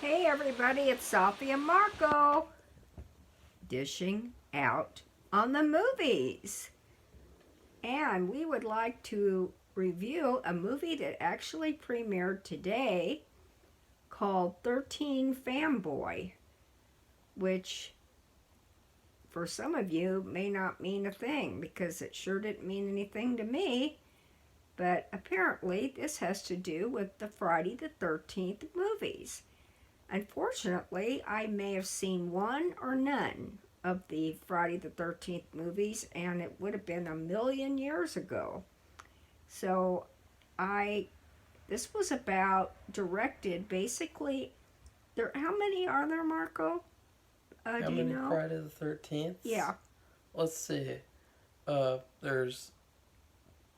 Hey everybody, it's Safi and Marco dishing out on the movies. And we would like to review a movie that actually premiered today called 13 Fanboy, which for some of you may not mean a thing because it sure didn't mean anything to me. But apparently, this has to do with the Friday the 13th movies. Unfortunately, I may have seen one or none of the Friday the 13th movies, and it would have been a million years ago. So, this was about directed basically. How many are there, Marco? How Do you many know? Friday the 13th? Yeah. Let's see. There's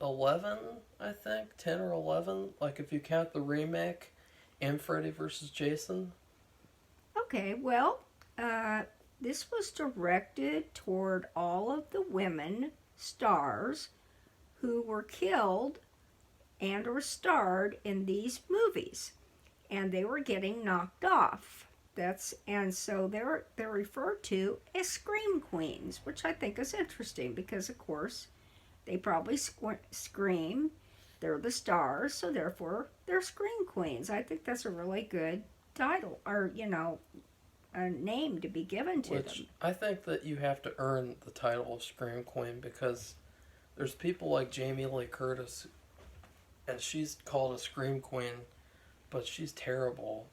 11, I think. 10 or 11. Like, if you count the remake and Freddy vs. Jason. Okay, well, uh, this was directed toward all of the women stars who were killed and or starred in these movies, and they were getting knocked off. So they're referred to as scream queens, which I think is interesting because of course they probably scream. They're the stars, so therefore they're scream queens. I think that's a really good title, or a name to be given to Which them. I think that you have to earn the title of Scream Queen because there's people like Jamie Lee Curtis, and she's called a Scream Queen, but she's terrible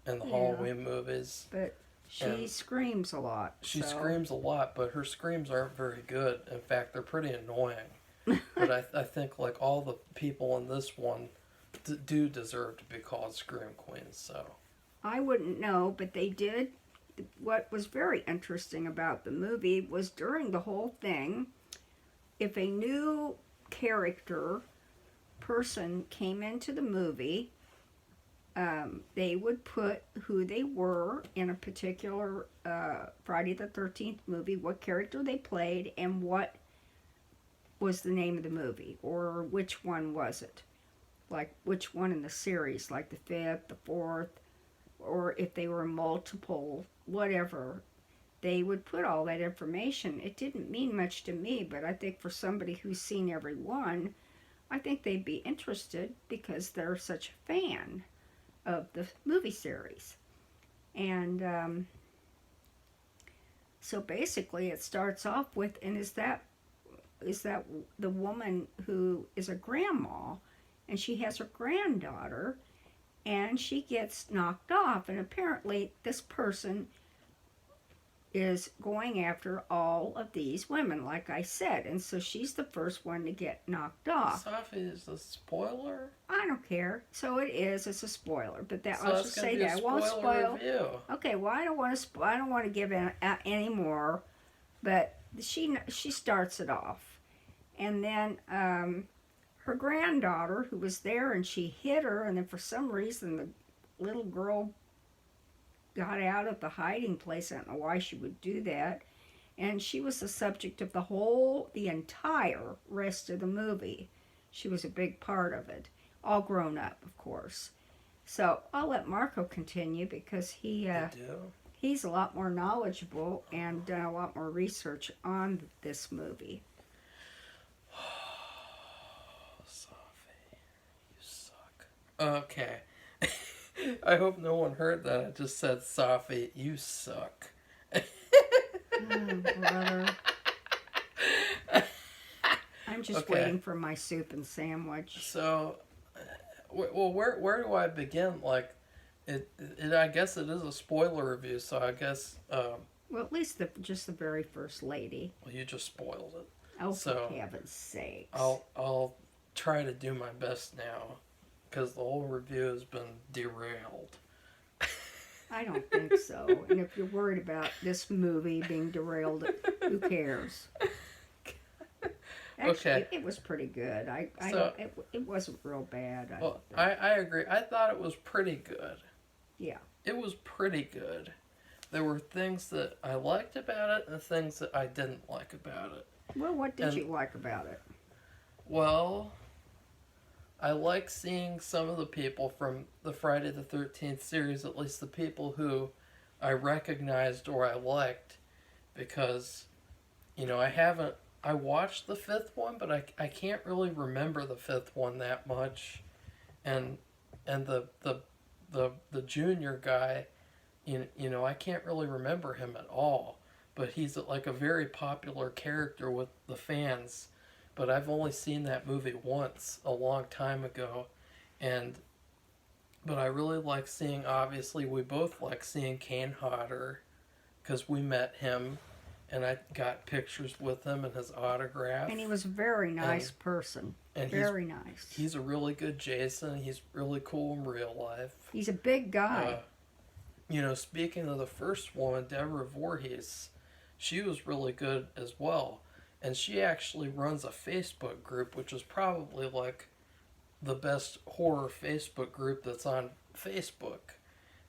in the Yeah, Halloween movies. but she And screams a lot, she so screams a lot, but her screams aren't very good. In fact, they're pretty annoying. But I think like all the people in this one do deserve to be called Scream Queens. So I wouldn't know, but they did. What was very interesting about the movie was during the whole thing, if a new character person came into the movie, they would put who they were in a particular Friday the 13th movie, what character they played, and what was the name of the movie, or which one was it. Like which one in the series, like the fifth, the fourth, or if they were multiple, whatever. They would put all that information. It didn't mean much to me, but I think for somebody who's seen every one, I think they'd be interested because they're such a fan of the movie series. And so basically, it starts off with, and is that the woman who is a grandma, and she has her granddaughter, and she gets knocked off, and apparently this person is going after all of these women, like I said, and so she's the first one to get knocked off. Sophie is a spoiler. I don't care. So it is. It's a spoiler, but that So I'll it's just gonna say be a that I won't spoiler spoil. review. Okay, well I don't want to. I don't want to give any more, but she starts it off, and then her granddaughter who was there and she hit her, and then for some reason the little girl got out of the hiding place. I don't know why she would do that. And she was the subject of the entire rest of the movie. She was a big part of it, all grown up, of course. So I'll let Marco continue because You do? he's a lot more knowledgeable and done a lot more research on this movie. Sophie, you suck. Okay. I hope no one heard that. I just said, Sophie, you suck. Oh, brother. I'm just Okay. waiting for my soup and sandwich. So, well, where do I begin? Like, I guess it is a spoiler review, so I guess Well, at least just the very first lady. well, you just spoiled it. Oh, So for heaven's sakes. I'll try to do my best now, because the whole review has been derailed. I don't think so. And if you're worried about this movie being derailed, who cares? Actually, Okay. it was pretty good. I So- don't, it wasn't real bad. Well, I agree. I thought it was pretty good. Yeah. It was pretty good. There were things that I liked about it and things that I didn't like about it. Well, what did And- you like about it? Well, I like seeing some of the people from the Friday the 13th series, at least the people who I recognized or I liked, because, I watched the fifth one, but I can't really remember the fifth one that much. And the junior guy, I can't really remember him at all, but he's like a very popular character with the fans. But I've only seen that movie once a long time ago, but I really like seeing. Obviously, we both like seeing Kane Hodder because we met him, and I got pictures with him and his autograph. And he was a very nice person. And very nice. He's a really good Jason. He's really cool in real life. He's a big guy. Speaking of the first one, Deborah Voorhees, she was really good as well. And she actually runs a Facebook group, which is probably like the best horror Facebook group that's on Facebook.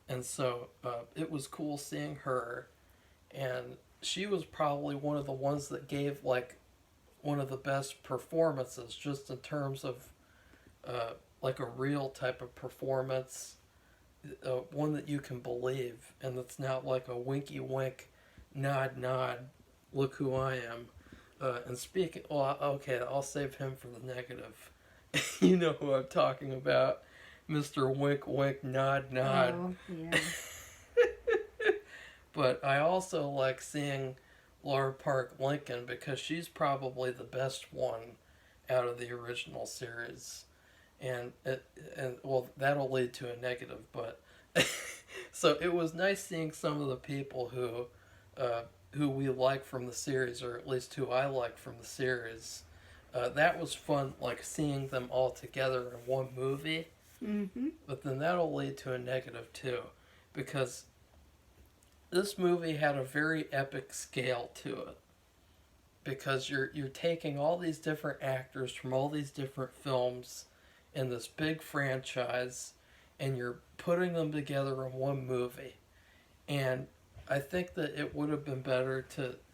And so it was cool seeing her. And she was probably one of the ones that gave like one of the best performances, just in terms of like a real type of performance, one that you can believe, and that's not like a winky wink, nod nod, look who I am. And speaking, okay, I'll save him for the negative. You know who I'm talking about, Mr. Wink Wink Nod Nod. Oh, yeah. But I also like seeing Laura Park Lincoln because she's probably the best one out of the original series, and that'll lead to a negative. But so it was nice seeing some of the people who we like from the series, or at least who I like from the series. That was fun, like seeing them all together in one movie. Mm-hmm. But then that'll lead to a negative too, because this movie had a very epic scale to it. Because you're taking all these different actors from all these different films in this big franchise, and you're putting them together in one movie. And I think that it would have been better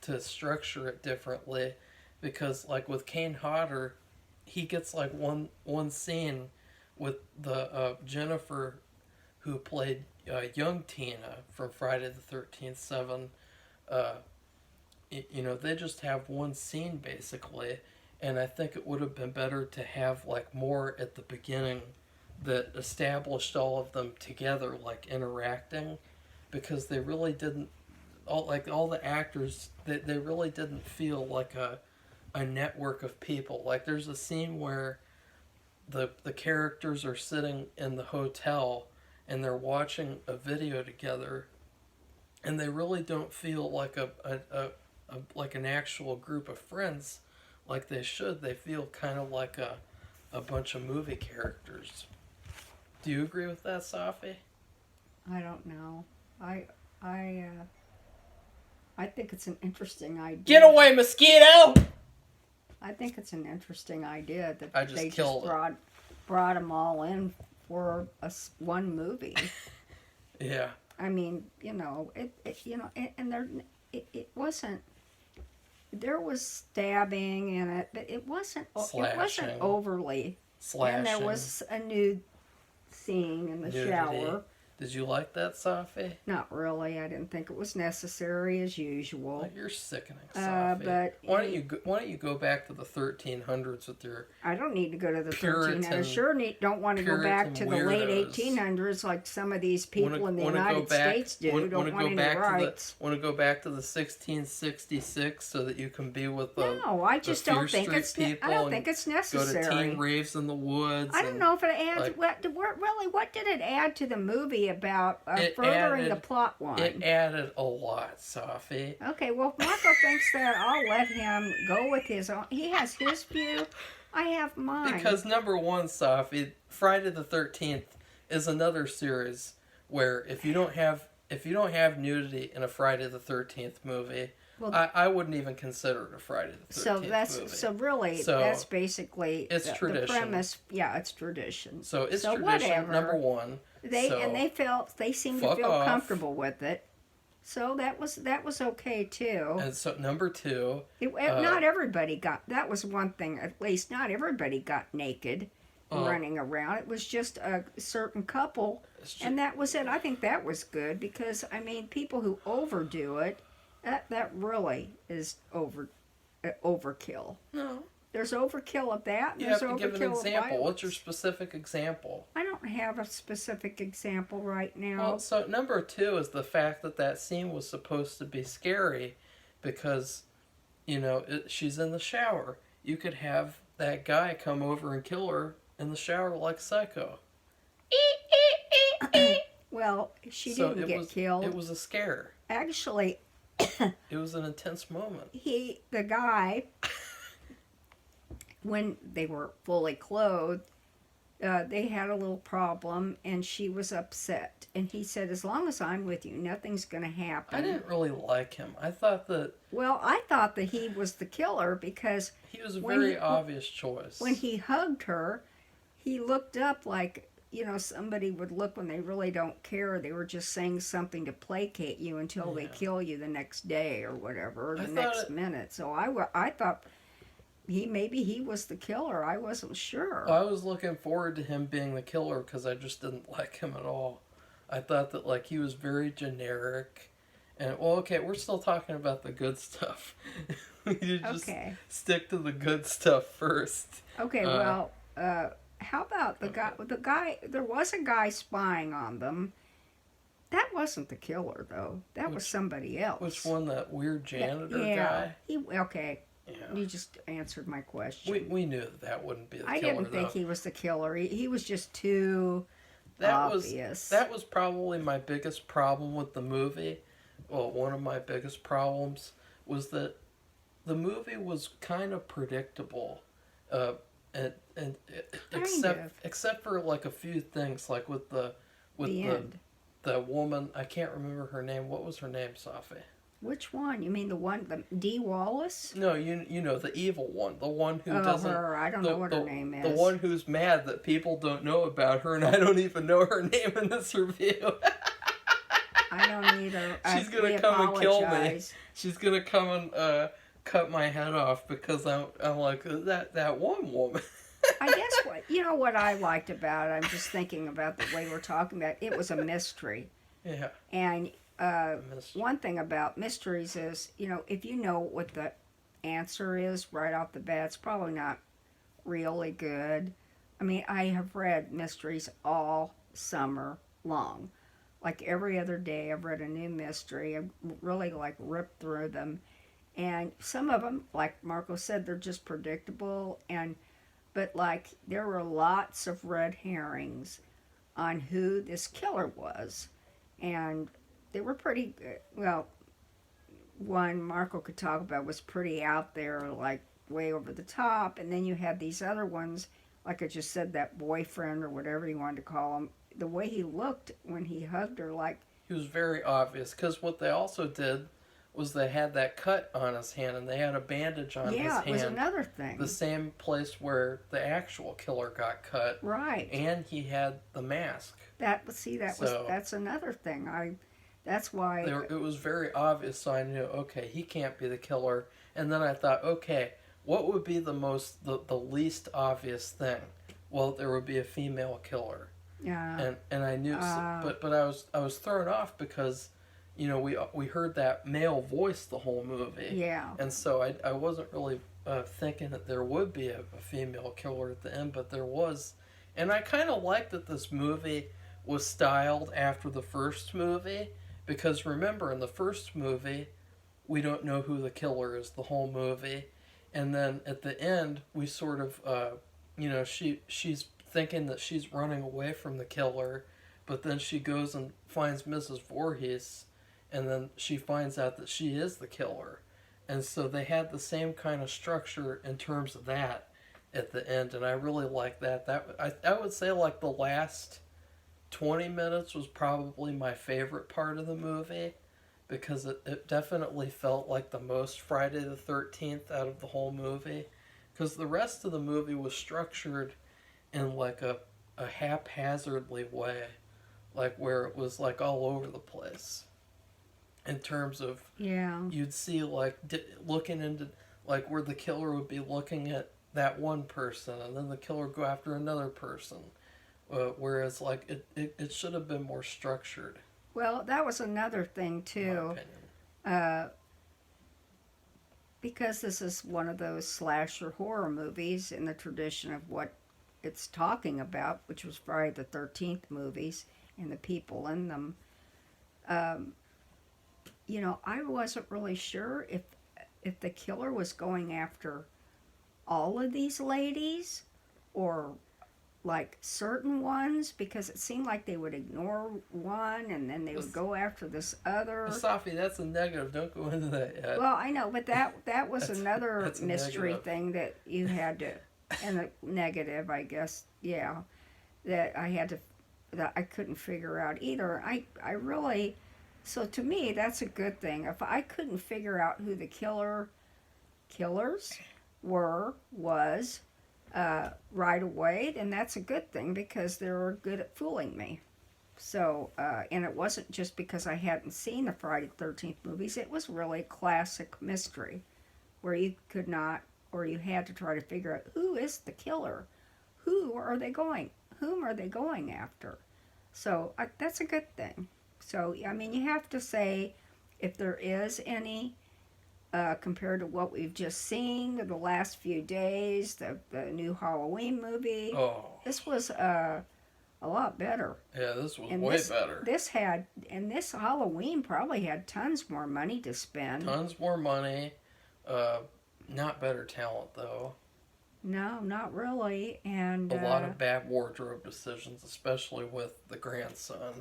to structure it differently, because like with Kane Hodder, he gets like one scene with the Jennifer who played young Tina from Friday the 13th 7. They just have one scene basically, and I think it would have been better to have like more at the beginning that established all of them together, like interacting, because they really didn't, all the actors, they really didn't feel like a network of people. Like there's a scene where the characters are sitting in the hotel and they're watching a video together, and they really don't feel like like an actual group of friends like they should. They feel kind of like a bunch of movie characters. Do you agree with that, Safi? I don't know. I think it's an interesting idea. Get away, mosquito! I think it's an interesting idea that I just they killed just brought them all in for one movie. Yeah. I mean, and it wasn't. There was stabbing in it, but it wasn't. Slashing. It wasn't overly. Slashing. And there was a nude scene in the Nudity. shower. Did you like that, Safi? Not really. I didn't think it was necessary as usual. Well, you're sickening, Safi. But why don't you go back to the 1300s with your? I don't need to go to the Puritan- 1300s. I sure don't want to go back to the late weirdos. 1800s like some of these people in the United States do. Don't want any rights. Want to go back to the 1666 so that you can be with the No, I just don't think Fear it's. Street I don't people think it's and go to necessary. teen raves in the woods. I don't know if it adds. like- What did it add to the movie about It furthering added- the plot line? It added a lot, Safi. Okay, well, if Marco thinks that, I'll let him go with his own. He has his view. I have mine. Because number one, Safi, Friday the 13th is another series where if you don't have nudity in a Friday the 13th movie, Well, I wouldn't even consider it a Friday the 13th movie. That's basically it's tradition. The premise. Yeah, it's tradition. So it's so tradition, whatever. number one. They seemed to fuck feel off. comfortable with it. So that was okay too. And so number two, Not everybody got. That was one thing. At least not everybody got naked. running around. It was just a certain couple, and that was it. I think that was good because, I mean, people who overdo it, that really is overkill. No. There's overkill of that, and You there's have to give an overkill of example. What's your violence. specific example? I don't have a specific example right now. Well, so number 2 is the fact that scene was supposed to be scary because, she's in the shower. You could have that guy come over and kill her in the shower like Psycho. Well, she didn't get killed. It was a scare. Actually, it was an intense moment. The guy, when they were fully clothed, they had a little problem, and she was upset. And he said, as long as I'm with you, nothing's going to happen. I didn't really like him. I thought that... Well, I thought that he was the killer because... He was a very obvious choice. When he hugged her, he looked up like, somebody would look when they really don't care. They were just saying something to placate you until they kill you the next day or whatever, or the next minute. So I thought... Maybe he was the killer. I wasn't sure. I was looking forward to him being the killer because I just didn't like him at all. I thought that he was very generic. And okay, we're still talking about the good stuff. We need to just stick to the good stuff first. Okay, well, how about the guy? The guy. There was a guy spying on them. That wasn't the killer, though. That was somebody else. Which one? That weird janitor guy? Okay. Yeah. You just answered my question. We knew that wouldn't be the killer, I didn't think he was the killer. He was just too obvious. That was probably my biggest problem with the movie. Well, one of my biggest problems was that the movie was kind of predictable. Except for a few things, like with the woman. I can't remember her name. What was her name, Safi? Which one? You mean the Dee Wallace? No, you know the evil one, the one who doesn't. Her. I don't know what her name is. The one who's mad that people don't know about her, and I don't even know her name in this review. I don't either. She's gonna come and kill me. She's gonna come and cut my head off because I'm like that one woman. I guess what I liked about it. I'm just thinking about the way we're talking about it. It was a mystery. Yeah. And. One thing about mysteries is, if you know what the answer is right off the bat, it's probably not really good. I mean, I have read mysteries all summer long. Like every other day, I've read a new mystery. I've really ripped through them. And some of them, like Marco said, they're just predictable. But there were lots of red herrings on who this killer was. And they were pretty good. Well, one Marco could talk about was pretty out there, way over the top. And then you had these other ones, like I just said, that boyfriend or whatever you wanted to call him. The way he looked when he hugged her, He was very obvious, because what they also did was they had that cut on his hand, and they had a bandage on his hand. Yeah, it was another thing. The same place where the actual killer got cut. Right. And he had the mask. That's another thing. That's why... It was very obvious, so I knew, okay, he can't be the killer. And then I thought, okay, what would be the least obvious thing? Well, there would be a female killer. Yeah. And I knew, but I was thrown off because, we heard that male voice the whole movie. Yeah. And so I wasn't really thinking that there would be a female killer at the end, but there was. And I kind of liked that this movie was styled after the first movie. Because remember, in the first movie, we don't know who the killer is the whole movie. And then at the end, we sort of, she's thinking that she's running away from the killer. But then she goes and finds Mrs. Voorhees. And then she finds out that she is the killer. And so they had the same kind of structure in terms of that at the end. And I really like that. I would say the last 20 minutes was probably my favorite part of the movie because it definitely felt like the most Friday the 13th out of the whole movie, because the rest of the movie was structured in a haphazardly way, where it was all over the place in terms of you'd see looking into where the killer would be looking at that one person, and then the killer go after another person. Whereas, like, it should have been more structured. Well, that was another thing, In my too. opinion. Because this is one of those slasher horror movies in the tradition of what it's talking about, which was Friday the 13th movies and the people in them. You know, I wasn't really sure if the killer was going after all of these ladies or like certain ones, because it seemed like they would ignore one and then they would go after this other. Safi, that's a negative. Don't go into that yet. Well, I know, but that was another that's a mystery negative. thing that you had to, and a negative, I guess, yeah, that I couldn't figure out either. I really, so to me, that's a good thing. If I couldn't figure out who the killers was right away, then that's a good thing, because they were good at fooling me. So, and it wasn't just because I hadn't seen the Friday the 13th movies. It was really a classic mystery where you could not, or you had to try to figure out who is the killer, whom are they going after. So that's a good thing. So, I mean, you have to say if there is any, compared to what we've just seen in the last few days, the new Halloween movie, this was a lot better. Yeah, this was And way better. This Halloween probably had tons more money to spend. Tons more money. Not better talent, though. No, not really. And a lot of bad wardrobe decisions, especially with the grandson.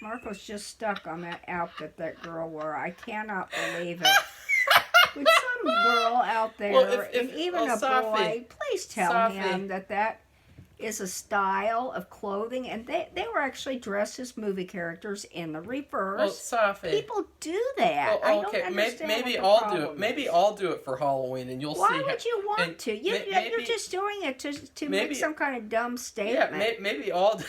Marco's just stuck on that outfit that girl wore. I cannot believe it. With some girl out there, Well, and even a Safi, boy, please tell Safi. him that is a style of clothing, and they were actually dressed as movie characters in the reverse. Well, Safi. People do that. Well, I don't understand maybe what the I'll do problem it. Maybe is. I'll do it for Halloween, and you'll see. Why would you want to? You're maybe, just doing it to maybe, make some kind of dumb statement. Yeah, maybe I'll.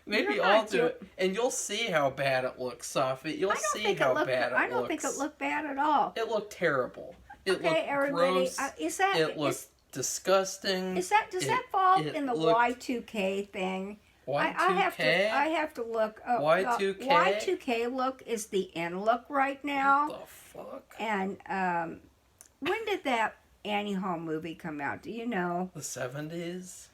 Maybe I'll do it, doing... and you'll see how bad it looks, Safi. You'll see how bad it looks. I don't think it looked bad at all. It looked terrible. It okay, looked everybody, gross. It looked disgusting. Does that fall in the Y2K thing? Y2K? I have to look. Y2K? Y2K look is the in look right now. What the fuck? And when did that Annie Hall movie come out? Do you know? The 70s?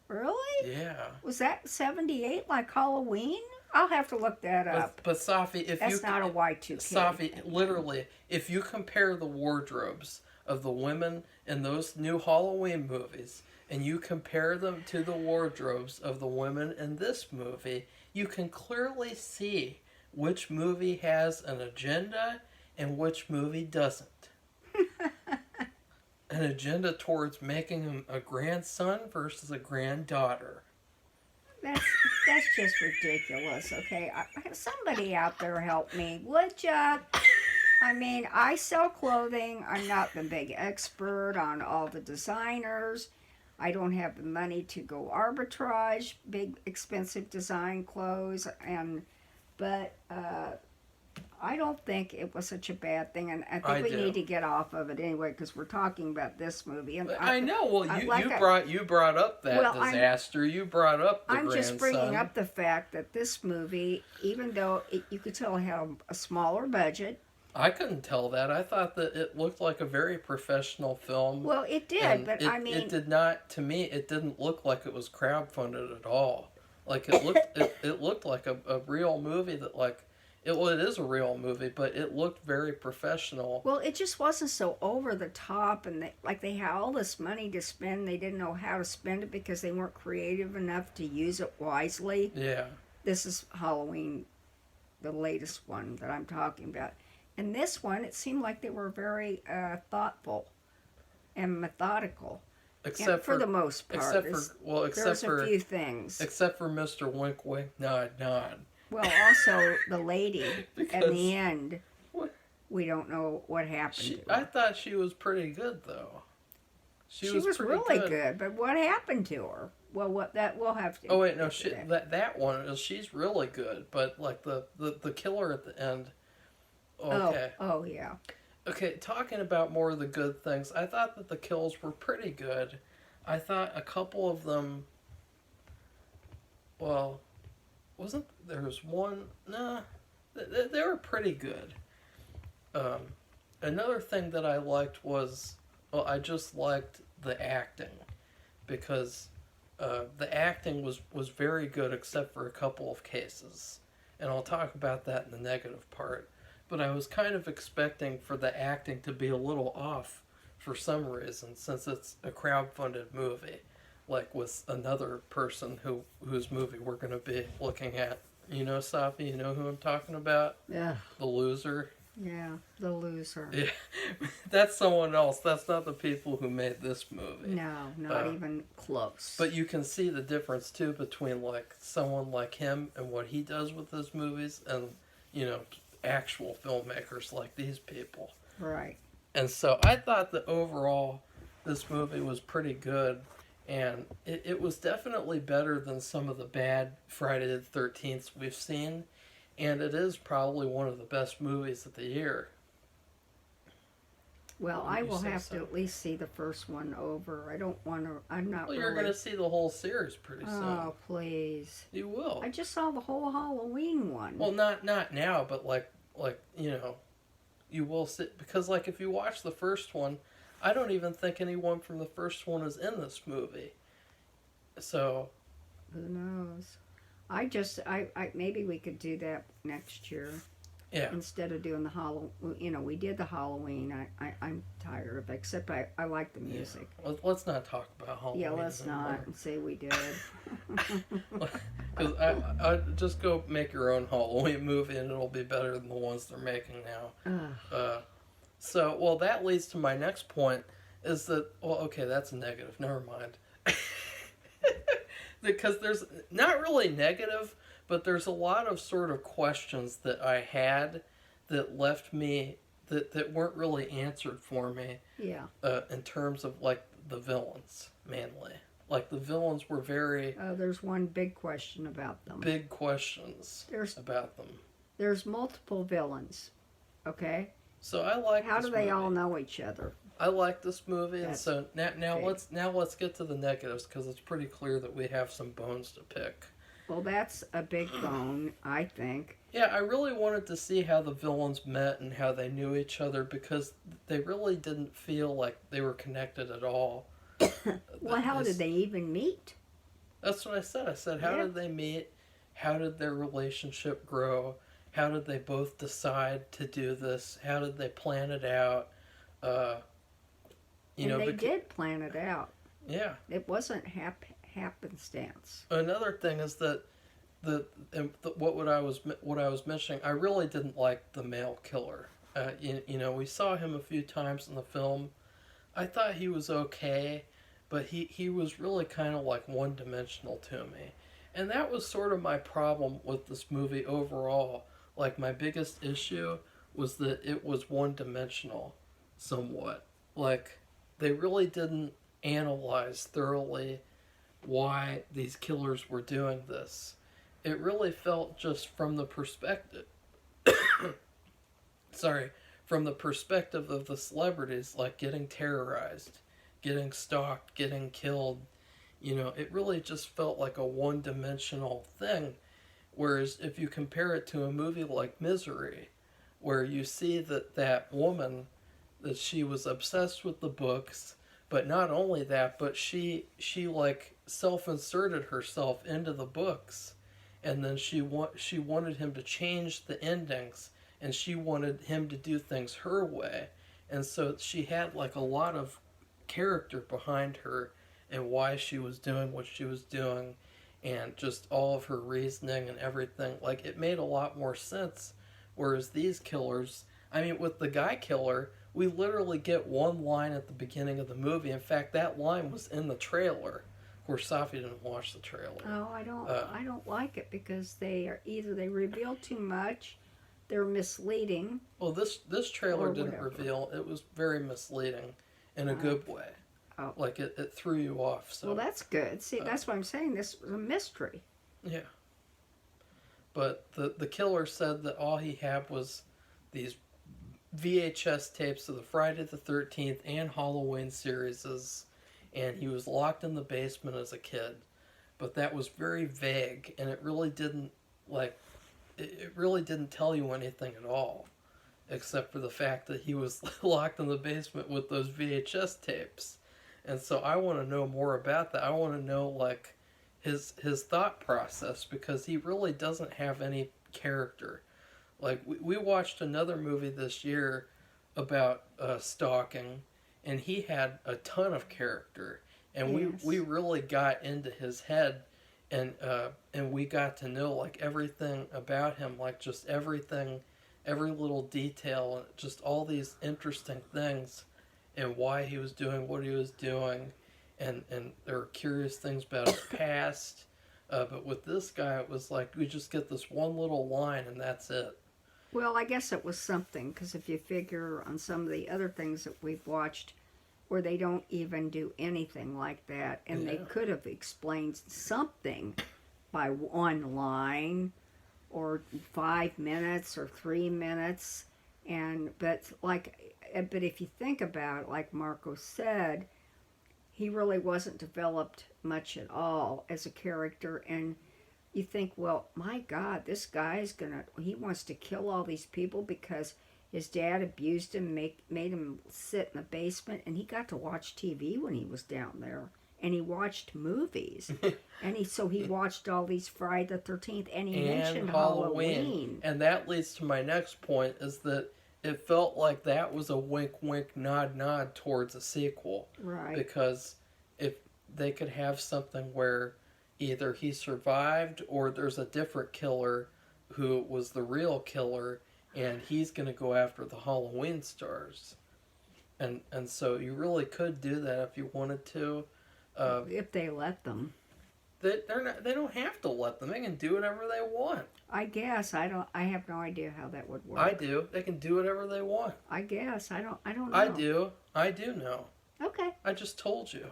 Really? Yeah. Was that 78 like Halloween? I'll have to look that up. But Safi, that's not a Y2K. Safi, literally, if you compare the wardrobes of the women in those new Halloween movies, and you compare them to the wardrobes of the women in this movie, you can clearly see which movie has an agenda and which movie doesn't. An agenda towards making him a grandson versus a granddaughter. That's just ridiculous, okay? Somebody out there help me, would ya? I mean, I sell clothing. I'm not the big expert on all the designers. I don't have the money to go arbitrage big, expensive design clothes, but I don't think it was such a bad thing, and I think we need to get off of it anyway because we're talking about this movie. And I know. Well, you brought up that disaster. You brought up the grandson. Just bringing up the fact that this movie, even though you could tell it had a smaller budget. I couldn't tell that. I thought that it looked like a very professional film. Well, it did, but it did not. To me, it didn't look like it was crowdfunded at all. Like it looked, it looked like a real movie that like. It is a real movie, but it looked very professional. Well, it just wasn't so over the top, and they had all this money to spend. They didn't know how to spend it because they weren't creative enough to use it wisely. Yeah. This is Halloween, the latest one that I'm talking about. And this one, it seemed like they were very thoughtful and methodical. Except for the most part. There's a few things. Except for Mr. Wink Wink Nod Nod. Well, also the lady at the end. What? We don't know what happened to her. I thought she was pretty good though. She was really good, but what happened to her? Well, we'll have to. Oh wait, no, that one she's really good, but like the killer at the end. Okay. Oh yeah. Okay, talking about more of the good things, I thought that the kills were pretty good. I thought a couple of them, well, wasn't there was one? Nah, they were pretty good. Um, Another thing that I liked was, well, I just liked the acting because the acting was very good except for a couple of cases, and I'll talk about that in the negative part. But I was kind of expecting for the acting to be a little off for some reason, since it's a crowd-funded movie, like with another person whose movie we're going to be looking at. You know, Safi, you know who I'm talking about? Yeah. The Loser. Yeah, The Loser. Yeah, that's someone else. That's not the people who made this movie. No, not even close. But you can see the difference too between like someone like him and what he does with his movies, and you know, actual filmmakers like these people. Right. And so I thought that overall, this movie was pretty good, and it was definitely better than some of the bad Friday the 13th we've seen. And it is probably one of the best movies of the year. Well, I will have to at least see the first one over. I don't want to. I'm not. Well, you're really... going to see the whole series pretty soon. Oh, please. You will. I just saw the whole Halloween one. Well, not now, but like you know, you will see, because like if you watch the first one, I don't even think anyone from the first one is in this movie. So. Who knows? I maybe we could do that next year. Yeah. Instead of doing the Halloween, you know, we did the Halloween. I'm tired of it, except I like the music. Yeah. Let's not talk about Halloween. Yeah, let's not say we did. Because I just go make your own Halloween movie and it'll be better than the ones they're making now. So, well, that leads to my next point is that, well, okay, that's a negative. Never mind. Because there's not really negative, but there's a lot of sort of questions that I had that left me, that weren't really answered for me. Yeah. In terms of, like, the villains, mainly. Like, the villains were very... there's one big question about them. Big questions about them. There's multiple villains, okay? So I like How this do they movie. all know each other? I like this movie, That's and so now big. let's get to the negatives, because it's pretty clear that we have some bones to pick. Well, that's a big bone, I think. Yeah, I really wanted to see how the villains met and how they knew each other, because they really didn't feel like they were connected at all. Well, how did they even meet? That's what I said. I said, how did they meet? How did their relationship grow? How did they both decide to do this? How did they plan it out? They did plan it out. Yeah. It wasn't happenstance. Another thing is that what I was mentioning, I really didn't like the male killer. You know, we saw him a few times in the film. I thought he was okay, but he was really kind of like one-dimensional to me. And that was sort of my problem with this movie overall. Like, my biggest issue was that it was one-dimensional somewhat. Like, they really didn't analyze thoroughly why these killers were doing this. It really felt just from the perspective from the perspective of the celebrities, like getting terrorized, getting stalked, getting killed. You know, it really just felt like a one-dimensional thing. Whereas if you compare it to a movie like Misery, where you see that woman, that she was obsessed with the books, but not only that, but she like self-inserted herself into the books, and then she wanted him to change the endings, and she wanted him to do things her way, and so she had like a lot of character behind her and why she was doing what she was doing, and just all of her reasoning and everything. Like, it made a lot more sense. Whereas these killers, I mean, with the guy killer, we literally get one line at the beginning of the movie. In fact, that line was in the trailer. Of course, Safi didn't watch the trailer. Oh, I don't like it because they reveal too much, they're misleading. Well, this trailer didn't whatever. reveal. It was very misleading in a good way. Oh. Like, it threw you off. So. Well, that's good. See, that's what I'm saying. This was a mystery. Yeah. But the killer said that all he had was these VHS tapes of the Friday the 13th and Halloween series, and he was locked in the basement as a kid. But that was very vague, and it really didn't, it really didn't tell you anything at all, except for the fact that he was locked in the basement with those VHS tapes. And so I want to know more about that. I want to know, like, his thought process, because he really doesn't have any character. Like, we watched another movie this year about stalking, and he had a ton of character. And Yes. we really got into his head, and we got to know, like, everything about him, like, just everything, every little detail, and just all these interesting things, and why he was doing what he was doing, and there were curious things about his past. But with this guy, it was like we just get this one little line, and that's it. Well, I guess it was something, because if you figure on some of the other things that we've watched where they don't even do anything like that, and they Yeah. could have explained something by one line or 5 minutes or 3 minutes, but if you think about it, like Marco said, he really wasn't developed much at all as a character. And you think, well, my God, this guy's he wants to kill all these people because his dad abused him, made him sit in the basement, and he got to watch TV when he was down there. And he watched movies. So he watched all these Friday the 13th, and he mentioned Halloween. And that leads to my next point, is that it felt like that was a wink, wink, nod, nod towards a sequel. Right. Because if they could have something where either he survived or there's a different killer who was the real killer, and he's going to go after the Halloween stars. And so you really could do that if you wanted to. If they let them. They don't have to let them. They can do whatever they want. I guess. I have no idea how that would work. I do. They can do whatever they want. I guess. I don't know. I do know. Okay. I just told you.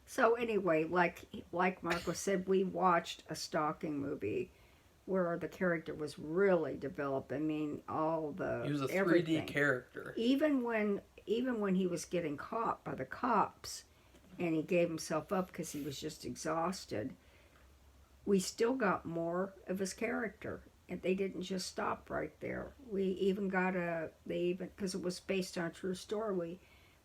So anyway, like Marco said, we watched a stalking movie where the character was really developed. I mean, He was a 3D everything. character. Even when he was getting caught by the cops, and he gave himself up because he was just exhausted, we still got more of his character, and they didn't just stop right there. We even got because it was based on a true story.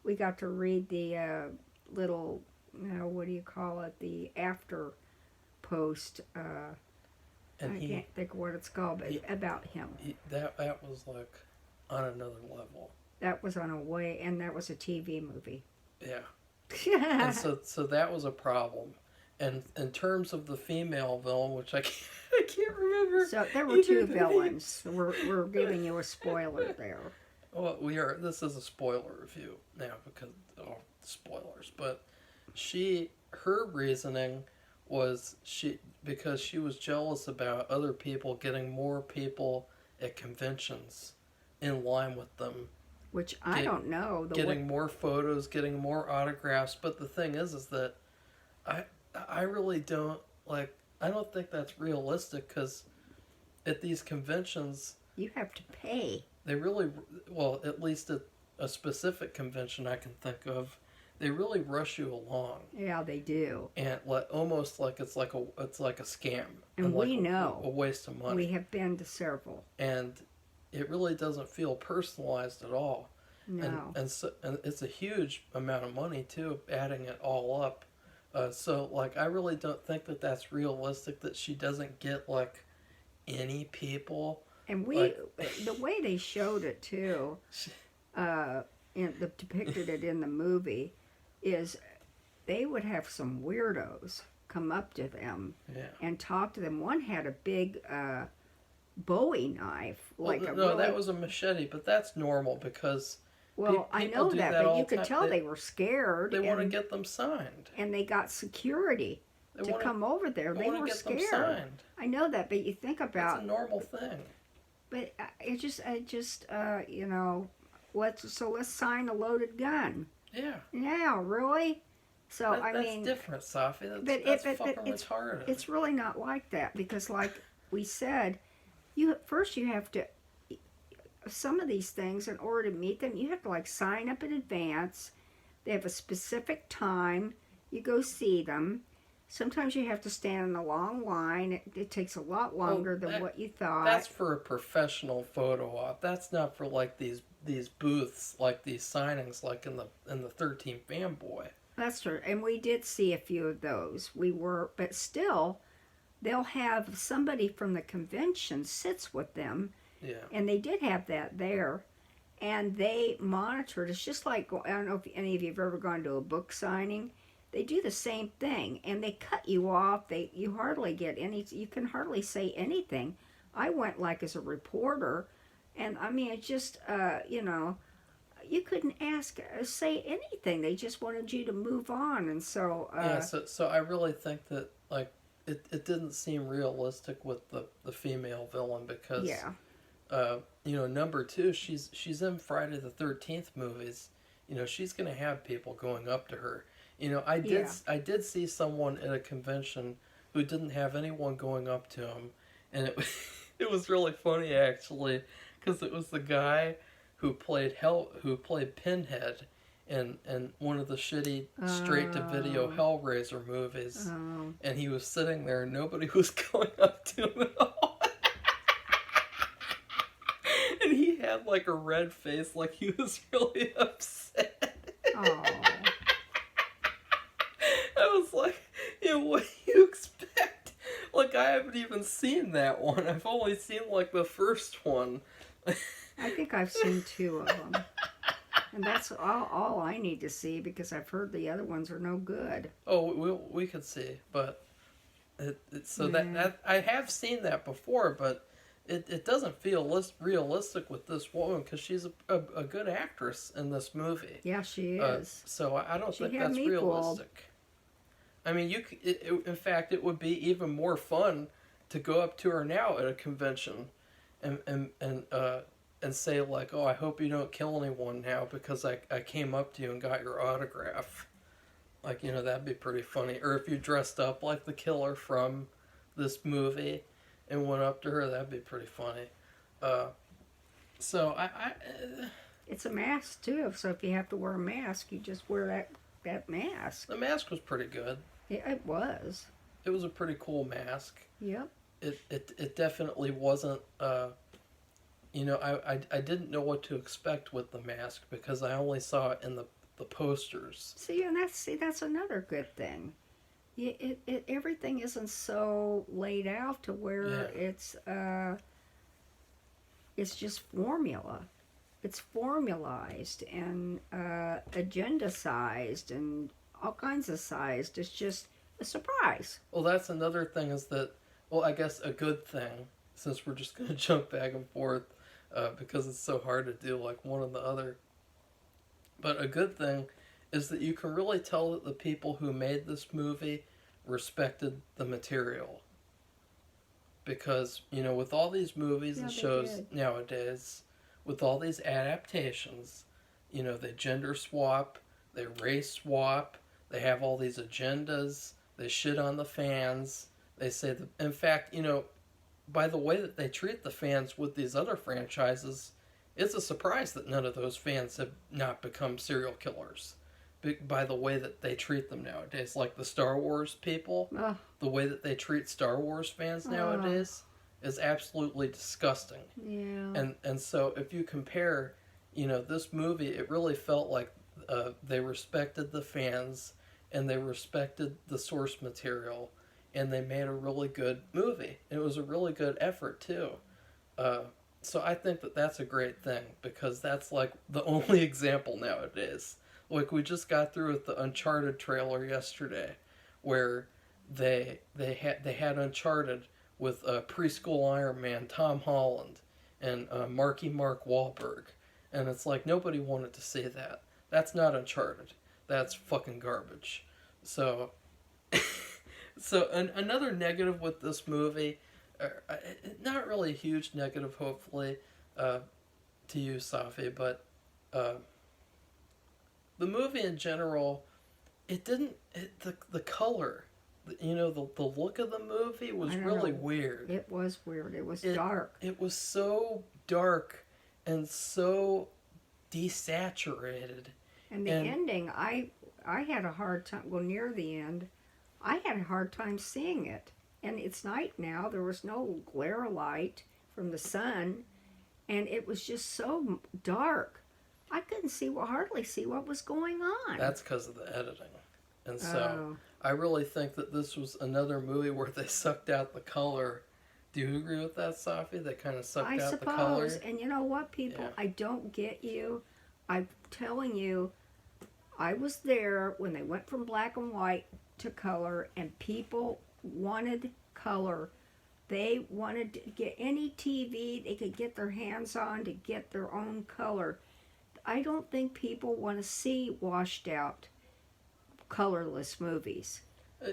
We got to read the little, what do you call it? The after post. And I can't think of what it's called, but about him. That was like on another level. That was on a way, and that was a TV movie. Yeah. And so that was a problem. And in terms of the female villain, which I can't remember. So there were two villains. We're giving you a spoiler there. Well, this is a spoiler review now because spoilers. But her reasoning was because she was jealous about other people getting more people at conventions in line with them. Which I don't know. Getting more photos, getting more autographs. But the thing is that I really don't I don't think that's realistic, because at these conventions you have to pay. They really, well, at least at a specific convention I can think of, they really rush you along. Yeah, they do. And almost like it's like a scam. And we know a waste of money. We have been to several. And it really doesn't feel personalized at all. No. And it's a huge amount of money too, adding it all up. So I really don't think that that's realistic, that she doesn't get any people. And the way they showed it too, depicted it in the movie, is they would have some weirdos come up to them and talk to them. One had a big Bowie knife, that was a machete, but that's normal because. Well, I know that, but you could tell they were scared. They want to get them signed. And they got security to come over there. They were scared. Them signed. I know that, but you think about... It's a normal thing. But let's sign a loaded gun. Yeah. Yeah, really? So, that's different, Safi. That's fucking retarded. It's really not like that, because like we said, first you have to some of these things, in order to meet them, you have to like sign up in advance. They have a specific time. You go see them. Sometimes you have to stand in a long line. It takes a lot longer than what you thought. That's for a professional photo op. That's not for like these booths, like these signings, like in the 13 Fanboy. That's true. And we did see a few of those. But still, they'll have somebody from the convention sits with them. Yeah. And they did have that there. And they monitored. It's just like, I don't know if any of you have ever gone to a book signing. They do the same thing. And they cut you off. You hardly get any, you can hardly say anything. I went like as a reporter. And I mean, it just, you couldn't say anything. They just wanted you to move on. And so... so I really think that, like, it didn't seem realistic with the female villain because... Yeah. Number two, she's in Friday the 13th movies. She's going to have people going up to her. I did see someone at a convention who didn't have anyone going up to him. And it was really funny, actually, because it was the guy who played Pinhead in one of the shitty straight-to-video Hellraiser movies. Oh. And he was sitting there and nobody was going up to him at all. And he had like a red face, like he was really upset. Oh. I was like, what do you expect? Like, I haven't even seen that one. I've only seen like the first one. I think I've seen 2 of them. And that's all I need to see because I've heard the other ones are no good. Oh, we could see, but that I have seen that before, but it doesn't feel realistic with this woman because she's a good actress in this movie. Yeah, she is. So I don't think had that's me realistic. fooled. I mean, in fact, it would be even more fun to go up to her now at a convention and say like, oh, I hope you don't kill anyone now because I came up to you and got your autograph. Like, that'd be pretty funny. Or if you dressed up like the killer from this movie and went up to her, that'd be pretty funny. So It's a mask too, so if you have to wear a mask, you just wear that mask. The mask was pretty good. Yeah, it was. It was a pretty cool mask. Yep. It definitely wasn't. I didn't know what to expect with the mask because I only saw it in the posters. See, and that's another good thing. Everything isn't so laid out to where it's just formula. It's formalized and agenda-sized and all kinds of sized. It's just a surprise. Well, that's another thing is that, well, I guess a good thing, since we're just going to jump back and forth because it's so hard to do like one or the other. But a good thing is that you can really tell that the people who made this movie respected the material. Because, with all these movies and shows nowadays, with all these adaptations, they gender swap, they race swap, they have all these agendas, they shit on the fans, they say that, in fact, by the way that they treat the fans with these other franchises, it's a surprise that none of those fans have not become serial killers. By the way that they treat them nowadays, like the Star Wars people, the way that they treat Star Wars fans nowadays is absolutely disgusting. Yeah. And so if you compare, this movie, it really felt like they respected the fans and they respected the source material and they made a really good movie. It was a really good effort too. So I think that that's a great thing because that's like the only example nowadays. Like we just got through with the Uncharted trailer yesterday, where they had Uncharted with preschool Iron Man Tom Holland and Marky Mark Wahlberg, and it's like nobody wanted to see that. That's not Uncharted. That's fucking garbage. So, another negative with this movie, not really a huge negative, hopefully, to you, Safi, but. The movie in general, the color, the look of the movie was really weird. It was weird. It was dark. It was so dark and so desaturated. And the ending, I had a hard time. Well, near the end, I had a hard time seeing it. And it's night now. There was no glare light from the sun, and it was just so dark. I couldn't hardly see what was going on. That's because of the editing. And so I really think that this was another movie where they sucked out the color. Do you agree with that, Safi? They kind of sucked out the color. And you know what, people? Yeah. I don't get you. I'm telling you, I was there when they went from black and white to color, and people wanted color. They wanted to get any TV they could get their hands on to get their own color. I don't think people want to see washed out, colorless movies.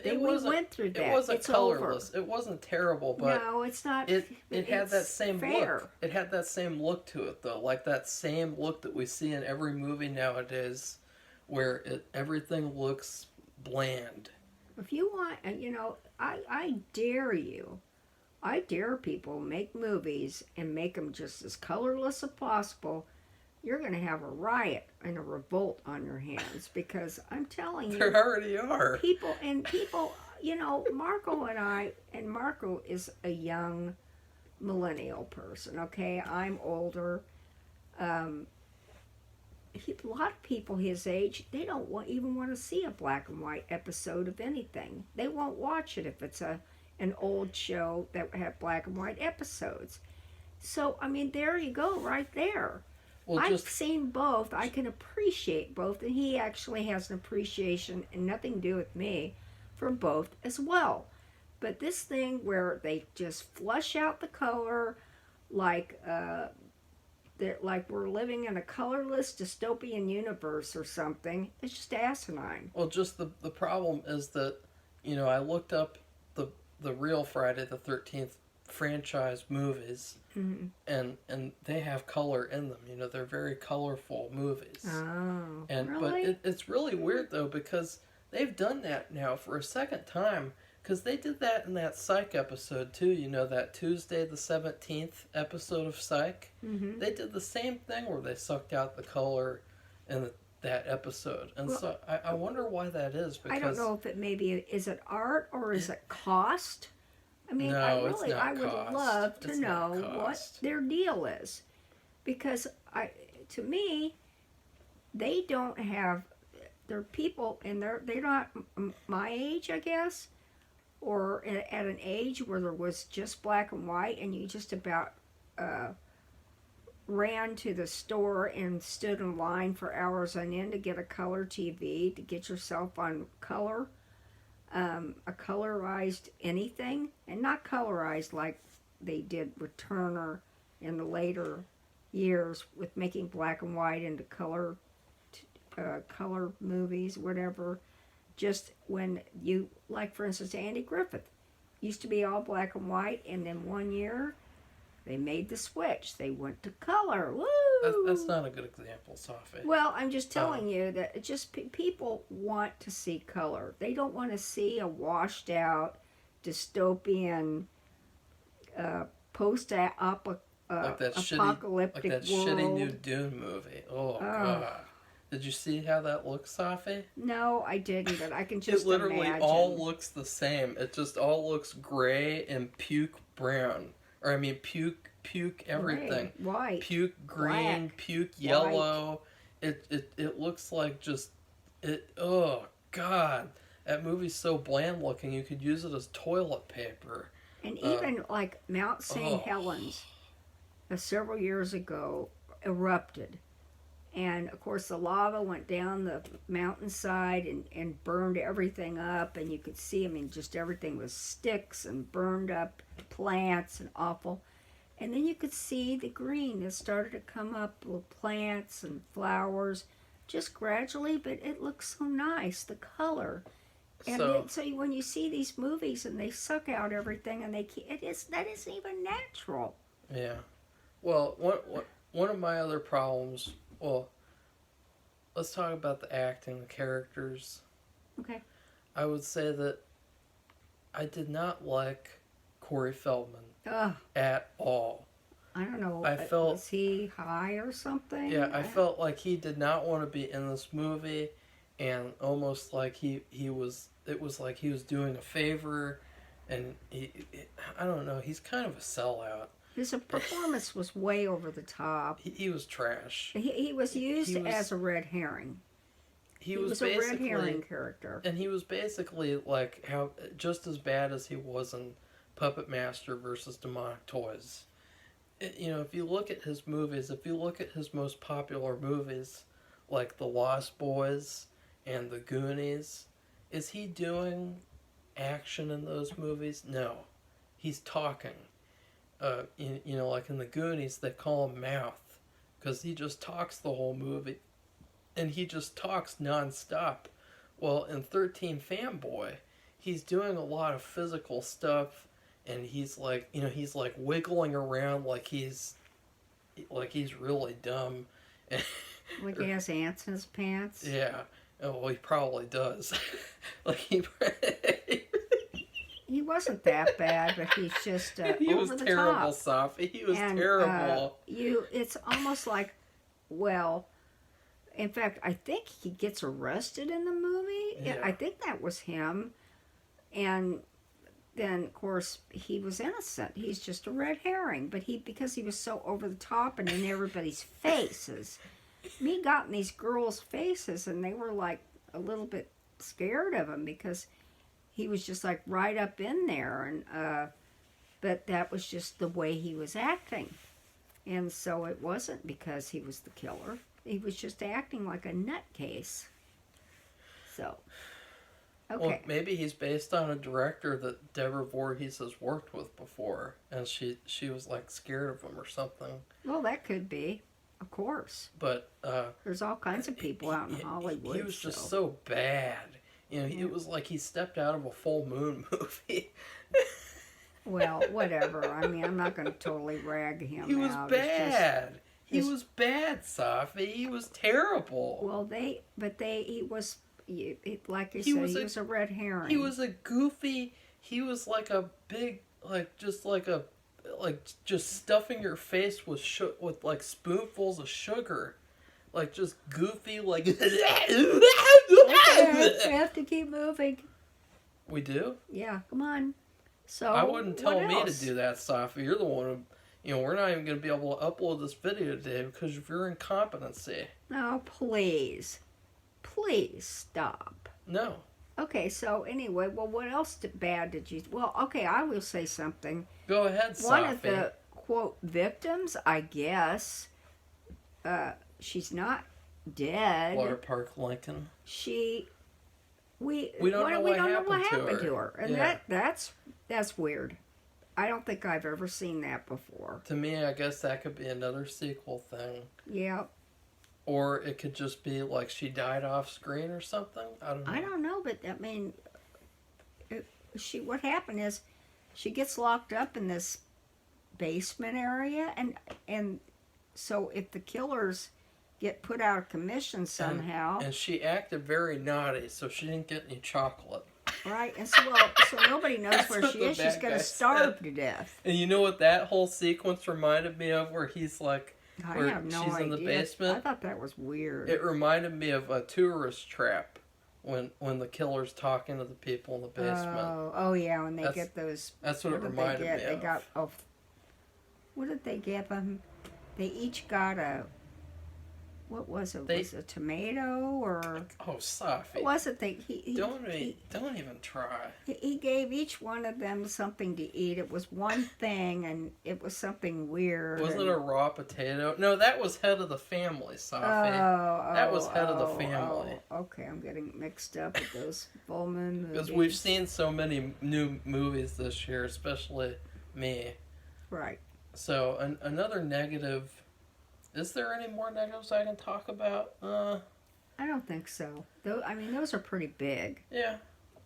We went through that. It wasn't it's colorless. Over. It wasn't terrible, but no, it's not. It had that same fair. look. It had that same look to it, though, like that same look that we see in every movie nowadays, where everything looks bland. If you want, I dare you. I dare people make movies and make them just as colorless as possible. You're going to have a riot and a revolt on your hands, because I'm telling you, there already are people. Marco and Marco is a young millennial person. Okay, I'm older. A lot of people his age, they don't even want to see a black and white episode of anything. They won't watch it if it's an old show that had black and white episodes. So, there you go, right there. Well, I've seen both. I can appreciate both, and he actually has an appreciation, and nothing to do with me, for both as well. But this thing where they just flush out the color, like we're living in a colorless dystopian universe or something, it's just asinine. Well, just the problem is that, I looked up the real Friday the 13th franchise movies, mm-hmm. and they have color in them. They're very colorful movies. Oh, and really? But it's really weird, though, because they've done that now for a second time, because they did that in that Psych episode too. That Tuesday the 17th episode of Psych. Mm-hmm. They did the same thing where they sucked out the color in that episode, and so I wonder why that is. Because I don't know if is it art or is it cost? No, I would love to know what their deal is, because to me, they don't have. They're people, and they're not my age, I guess, or at an age where there was just black and white, and you just about ran to the store and stood in line for hours on end to get a color TV, to get yourself on color. A colorized anything, and not colorized like they did with Turner in the later years with making black and white into color movies, whatever. Just when for instance, Andy Griffith used to be all black and white, and then one year they made the switch. They went to color. Woo! That's not a good example, Safi. Well, I'm just telling you that people want to see color. They don't want to see a washed out, dystopian, post-apocalyptic like that world. Shitty new Dune movie. Oh, God. Did you see how that looks, Safi? No, I didn't, but I can just It literally imagine. all looks the same. It just all looks gray and puke brown. Or, puke everything. Gray, white. Puke green, black, puke yellow. White. It looks like just... Oh, God. That movie's so bland looking, you could use it as toilet paper. And even like Mount St. Helens, several years ago, erupted. And, of course, the lava went down the mountainside and burned everything up. And you could see, just everything was sticks and burned up plants and awful. And then you could see the green that started to come up with plants and flowers, just gradually. But it looks so nice, the color. And so when you see these movies and they suck out everything, and that isn't even natural. Yeah. Well, one of my other problems... Well, let's talk about the acting, the characters. Okay. I would say that I did not like Corey Feldman at all. I don't know. I felt Was he high or something? Yeah, I felt like he did not want to be in this movie, and almost like he was. It was like he was doing a favor, and I don't know. He's kind of a sellout. His performance was way over the top. He was trash. He was used as a red herring. He was a red herring character, and he was basically like how just as bad as he was in Puppet Master versus Demonic Toys. If you look at his movies, if you look at his most popular movies, like The Lost Boys and The Goonies, is he doing action in those movies? No. He's talking. Like in The Goonies, they call him Mouth, because he just talks the whole movie, and he just talks nonstop. Well, in 13 Fanboy, he's doing a lot of physical stuff, and he's like, he's like wiggling around like he's really dumb. Like he has ants in his pants. Yeah. Oh, well, he probably does. He wasn't that bad, but he's just he over was the terrible, top. Safi. He was And, terrible. It's almost like, well, in fact, I think he gets arrested in the movie. Yeah. I think that was him. And then, of course, he was innocent. He's just a red herring. But because he was so over the top and in everybody's faces, he got in these girls' faces, and they were like a little bit scared of him because he was just like right up in there. And but that was just the way he was acting. And so it wasn't because he was the killer. He was just acting like a nutcase. So, okay. Well, maybe he's based on a director that Deborah Voorhees has worked with before, and she was like scared of him or something. Well, that could be, of course. But there's all kinds of people out in Hollywood. He was just so bad. It was like he stepped out of a Full Moon movie. Well, whatever. I mean, I'm not going to totally rag him out. He was bad. He was bad, Safi. He was terrible. Well, he was, like you said, he was a red herring. He was a goofy, he was like a big, just stuffing your face with like spoonfuls of sugar. Like just goofy, like. Okay, we have to keep moving. We do? Yeah, come on. So I wouldn't tell me else? to do that, Safi. You're the one who, we're not even going to be able to upload this video today because of your incompetency. No, please. Please stop. No. Okay, so anyway, well, what else bad did you... Well, okay, I will say something. Go ahead, Safi. One of the, quote, victims, I guess, she's not dead. Water Park Lincoln. We don't know what happened happened to her. And yeah. that's weird. I don't think I've ever seen that before. To me, I guess that could be another sequel thing. Yeah. Or it could just be like she died off screen or something. I don't know. But I mean, what happened is she gets locked up in this basement area, and so if the killers get put out of commission somehow, and she acted very naughty, so she didn't get any chocolate. Right, and so nobody knows where she is. She's going to starve to death. And you know what that whole sequence reminded me of, where he's like, I have no she's idea. in the basement? I thought that was weird. It reminded me of a Tourist Trap, when the killer's talking to the people in the basement. Oh yeah, when they get those. That's what it reminded me of. They got. Oh, what did they get them? They each got a. What was it? Was it a tomato or? Oh, Safi. What was it? Don't even try. He gave each one of them something to eat. It was one thing, and it was something weird. Wasn't it a raw potato? No, that was Head of the Family, Safi. That was Head of the Family. Okay, I'm getting mixed up with those full moon movies. Because we've seen so many new movies this year, especially me. Right. So another negative. Is there any more negatives I can talk about? I don't think so. I mean, those are pretty big. Yeah.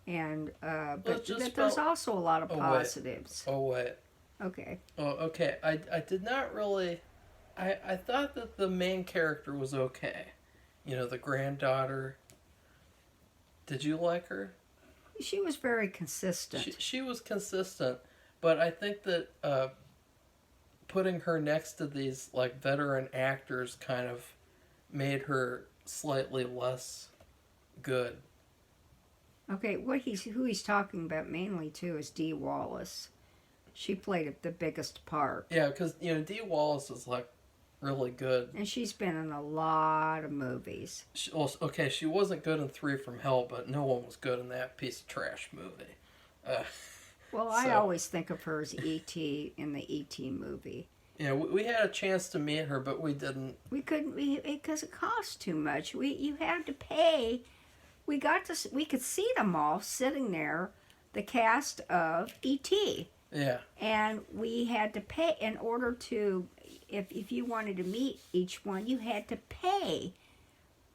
And but there's also a lot of positives. Oh wait. Okay. Oh okay. I did not really. I thought that the main character was okay. The granddaughter. Did you like her? She was very consistent. She was consistent, but I think that putting her next to these like veteran actors kind of made her slightly less good. Okay, who he's talking about mainly too is Dee Wallace. She played the biggest part. Yeah, because Dee Wallace is like really good, and she's been in a lot of movies. She wasn't good in Three from Hell, but no one was good in that piece of trash movie. Well, I always think of her as E.T. in the E.T. movie. Yeah, we had a chance to meet her, but we didn't. We couldn't, because it cost too much. You had to pay. We could see them all sitting there, the cast of E.T. Yeah. And we had to pay in order to, if you wanted to meet each one, you had to pay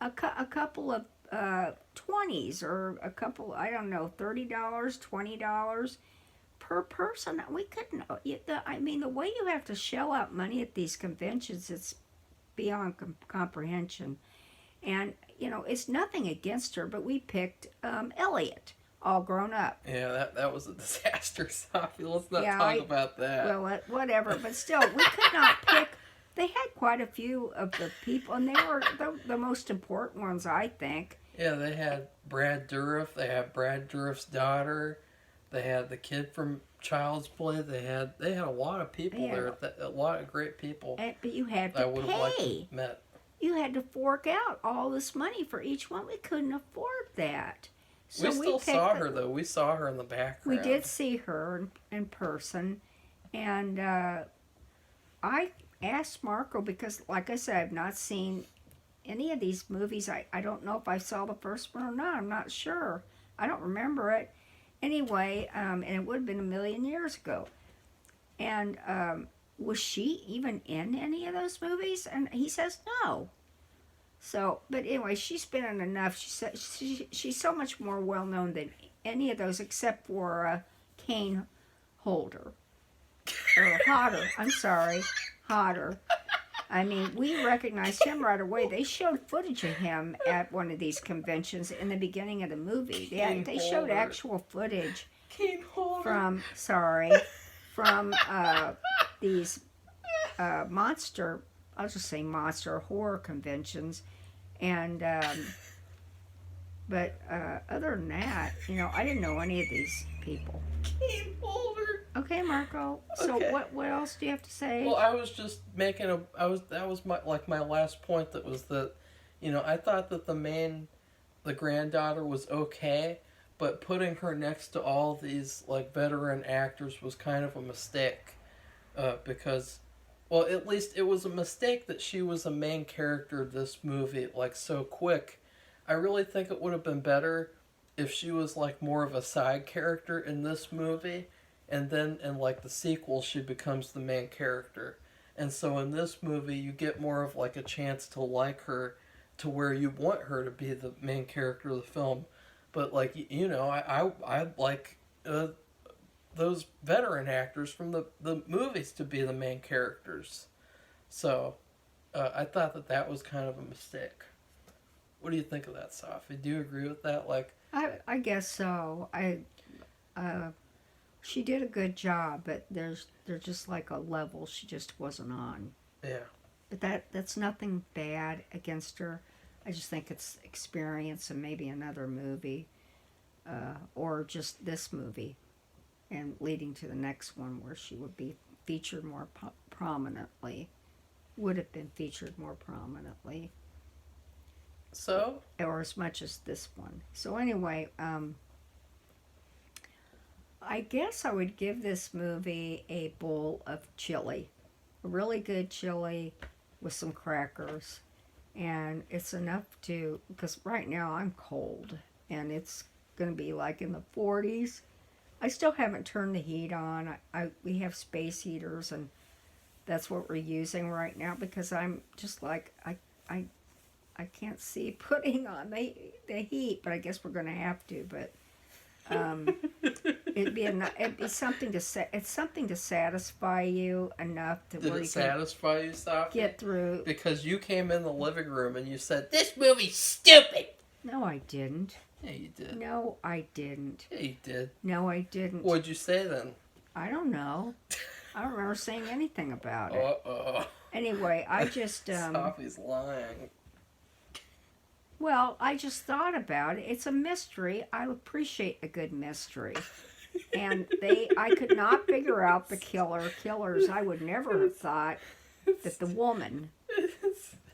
a couple of 20s or a couple, I don't know, $30, $20 per person. We couldn't, the way you have to shell out money at these conventions, it's beyond comprehension. And, it's nothing against her, but we picked Elliot. All grown up. Yeah, that was a disaster, Safi. Let's not talk about that. Well, whatever. But still, we could not pick. They had quite a few of the people, and they were the most important ones, I think. Yeah, they had Brad Dourif. They had Brad Dourif's daughter. They had the kid from Child's Play. They had a lot of people there. A lot of great people. But you had to pay. I would have liked to have met. You had to fork out all this money for each one. We couldn't afford that. So we still saw her, though. We saw her in the background. We did see her in person. And I asked Marco, because, like I said, I've not seen any of these movies. I don't know if I saw the first one or not. I'm not sure. I don't remember it. Anyway, and it would have been a million years ago. And was she even in any of those movies? And he says no. So, but anyway, she's been in enough. She's so much more well known than any of those, except for Kane Hodder. Or Hodder. I'm sorry, Hodder. I mean, we recognized him right away. They showed footage of him at one of these conventions in the beginning of the movie. They showed actual footage from these monster. I'll just say monster horror conventions, and but other than that, I didn't know any of these people. Kane Hodder. Okay, Marco. So okay. What else do you have to say? Well, I was just making that was my last point. That was that, I thought that the granddaughter was okay, but putting her next to all these like veteran actors was kind of a mistake, because. Well, at least it was a mistake that she was a main character of this movie, like, so quick. I really think it would have been better if she was, like, more of a side character in this movie, and then in, like, the sequel, she becomes the main character. And so in this movie, you get more of, like, a chance to like her to where you want her to be the main character of the film. But, like, I like... those veteran actors from the movies to be the main characters. So, I thought that was kind of a mistake. What do you think of that, Safi? Do you agree with that? Like, I guess so. She did a good job, but there's just like a level she just wasn't on. Yeah. But that's nothing bad against her. I just think it's experience and maybe another movie, or just this movie. And leading to the next one where she would be featured more prominently. Would have been featured more prominently. So? Or as much as this one. So anyway, I guess I would give this movie a bowl of chili. A really good chili with some crackers. And it's enough to, because right now I'm cold. And it's going to be like in the 40s. I still haven't turned the heat on. We have space heaters, and that's what we're using right now because I'm just like I can't see putting on the heat, but I guess we're gonna have to. But it'd be something to satisfy you enough to Did where it you satisfy you, Safi? Get through. Because you came in the living room and you said, "This movie's stupid." No, I didn't. Yeah, you did. No, I didn't. Yeah, you did. No, I didn't. What'd you say then? I don't know. I don't remember saying anything about it. Uh-oh. Anyway, I just Safi's lying. well, I just thought about it. It's a mystery. I appreciate a good mystery. And I could not figure out the killers. I would never have thought that the woman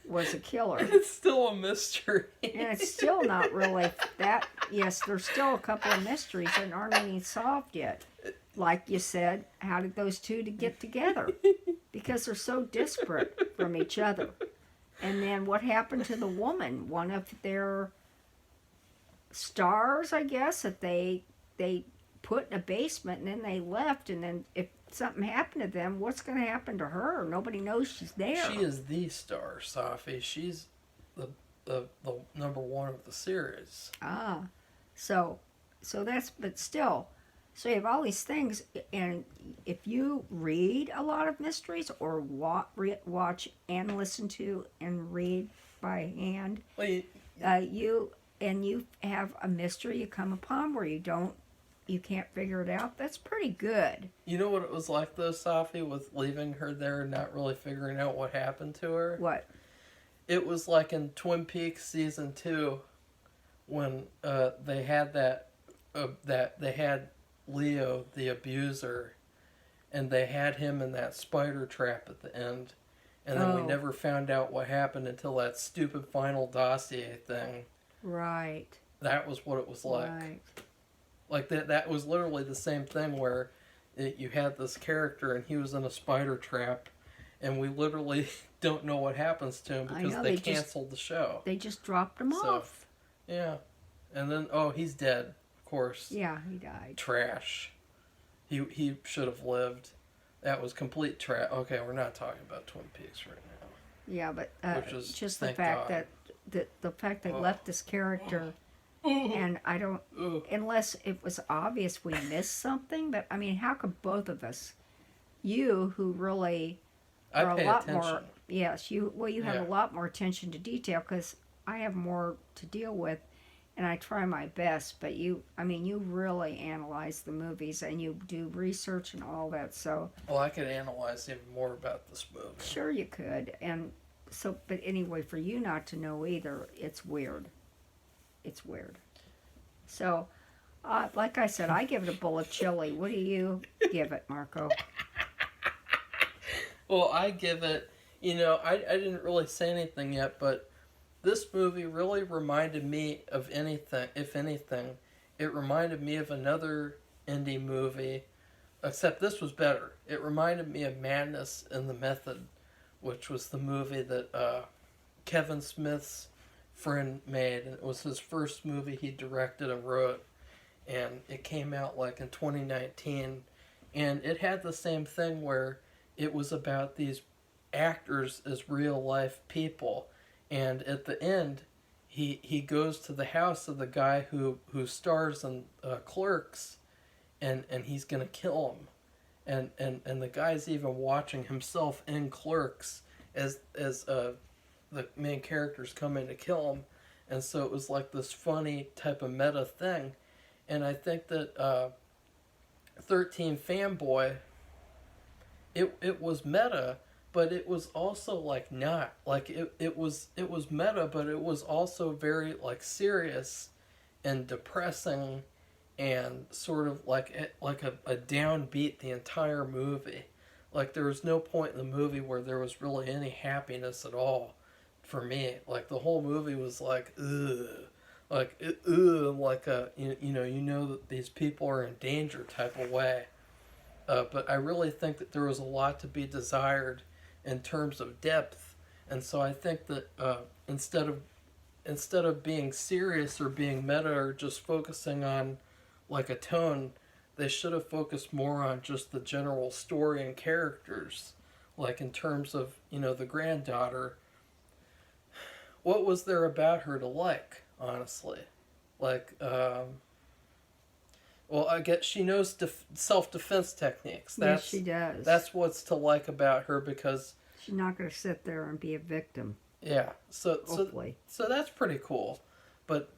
was a killer. It's still a mystery. And it's still not really that. Yes, there's still a couple of mysteries that aren't even solved yet. Like you said, how did those two to get together? Because they're so disparate from each other. And then what happened to the woman? One of their stars, I guess, that they put in a basement and then they left. And then if something happened to them, what's going to happen to her? Nobody knows she's there. She is the star, Safi. She's the number one of the series. Ah, so that's, but still, so you have all these things, and if you read a lot of mysteries or watch and listen to and read by hand, Well, you have a mystery you come upon where you can't figure it out. That's pretty good. you know what it was like though, Safi, with leaving her there and not really figuring out what happened to her? What? It was like in Twin Peaks season 2 when they had that they had Leo the abuser, and they had him in that spider trap at the end, and then we never found out what happened until that stupid final dossier thing. Right. That was what it was like. Right. Like that was literally the same thing where you had this character and he was in a spider trap, and we literally don't know what happens to him because they canceled the show. They just dropped him off. Yeah. And then, he's dead, of course. Yeah, he died. Trash. He should have lived. That was complete trash. Okay, we're not talking about Twin Peaks right now. Yeah, but Which is, just the thank fact God. that the fact they left this character, and I don't, unless it was obvious we missed something. But I mean, how could both of us, you who really are I pay a lot attention. more, yes, you have a lot more attention to detail because I have more to deal with, and I try my best. But you really analyze the movies and you do research and all that. So Well, I could analyze even more about this movie. sure you could, and so, but anyway, for you not to know either, it's weird. It's weird. So, like I said, I give it a bowl of chili. What do you give it, Marco? Well, I give it, I didn't really say anything yet, but this movie really reminded me of anything, if anything. It reminded me of another indie movie, except this was better. It reminded me of Madness in the Method, which was the movie that Kevin Smith's friend made, and it was his first movie he directed and wrote, and it came out like in 2019, and it had the same thing where it was about these actors as real life people, and at the end he goes to the house of the guy who stars in Clerks, and he's gonna kill him, and the guy's even watching himself in Clerks as the main characters come in to kill him, and so it was like this funny type of meta thing, and I think that 13 Fanboy, it was meta, but it was also like not like it was meta, but it was also very like serious and depressing and sort of like a downbeat the entire movie. Like there was no point in the movie where there was really any happiness at all for me. Like the whole movie was like ugh, like a you know that these people are in danger type of way. But I really think that there was a lot to be desired in terms of depth, and so I think that instead of being serious or being meta or just focusing on like a tone, they should have focused more on just the general story and characters. Like in terms of the granddaughter, what was there about her to like? Honestly, like. Well, I guess she knows self-defense techniques. Yes, she does. That's what's to like about her, because she's not going to sit there and be a victim. Yeah, so that's pretty cool, but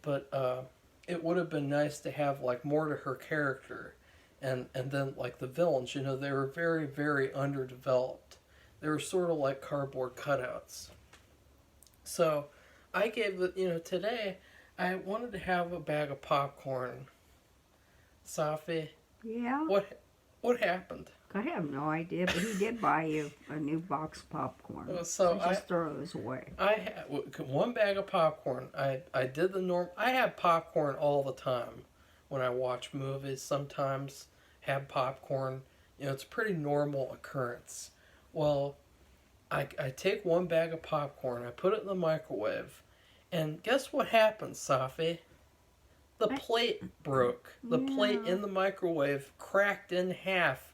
it would have been nice to have like more to her character, and then like the villains, you know, they were very, very underdeveloped. They were sort of like cardboard cutouts. So I gave it, you know, today I wanted to have a bag of popcorn. Safi, Yeah. what happened? I have no idea, but he did buy you a new box of popcorn. So just throw those away. I had one bag of popcorn. I did the norm. I have popcorn all the time when I watch movies. Sometimes have popcorn. You know, it's a pretty normal occurrence. Well, I take one bag of popcorn. I put it in the microwave, and guess what happens, Safi? The plate broke. The plate in the microwave cracked in half,